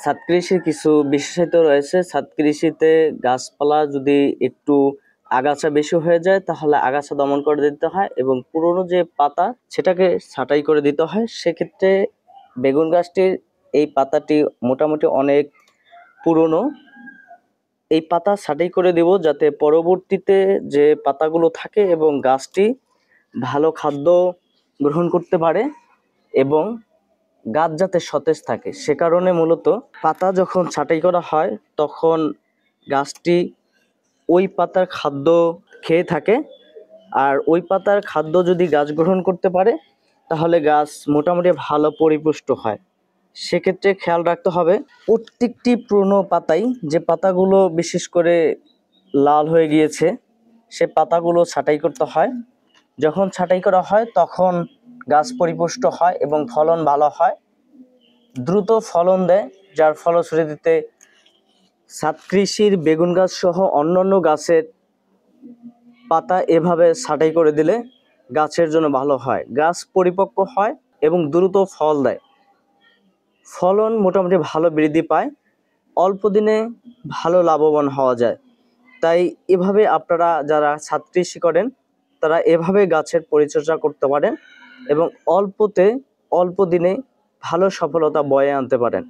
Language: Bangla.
ছাদ কৃষির কিছু বিশেষত্ব রয়েছে। ছাদ কৃষিতে গাছপালা যদি একটু আগাছা বেশি হয়ে যায় তাহলে আগাছা দমন করে দিতে হয় এবং পুরনো যে পাতা সেটাকে ছাঁটাই করে দিতে হয়। সেক্ষেত্রে বেগুন গাছটির এই পাতাটি মোটামুটি অনেক পুরনো, এই পাতা ছাঁটাই করে দেব যাতে পরবর্তীতে যে পাতাগুলো থাকে এবং গাছটি ভালো খাদ্য গ্রহণ করতে পারে এবং গাছ যাতে সতেজ থাকে, সে কারণে মূলত পাতা যখন ছাঁটাই করা হয় তখন গাছটি ওই পাতার খাদ্য খেয়ে থাকে। আর ওই পাতার খাদ্য যদি গাছ গ্রহণ করতে পারে তাহলে গাছ মোটামুটি ভালো পরিপুষ্ট হয়। সেক্ষেত্রে খেয়াল রাখতে হবে প্রত্যেকটি পুরনো পাতাই, যে পাতাগুলো বিশেষ করে লাল হয়ে গিয়েছে সে পাতাগুলো ছাঁটাই করতে হয়। যখন ছাঁটাই করা হয় তখন গাছ পরিপুষ্ট হয় এবং ফলন ভালো হয়, দ্রুত ফলন দেয়, যার ফলশ্রুতিতে ছাদ কৃষির বেগুন গাছ সহ অন্যান্য গাছের পাতা এভাবে ছাঁটাই করে দিলে গাছের জন্য ভালো হয়, গাছ পরিপক্ক হয় এবং দ্রুত ফল দেয়, ফলন মোটামুটি ভালো বৃদ্ধি পায়, অল্প দিনে ভালো লাভবান হওয়া যায়। তাই এভাবে আপনারা যারা ছাদ কৃষি করেন তারা এভাবে গাছের পরিচর্যা করতে পারেন এবং অল্প দিনে ভালো সফলতা বয়ে আনতে পারেন।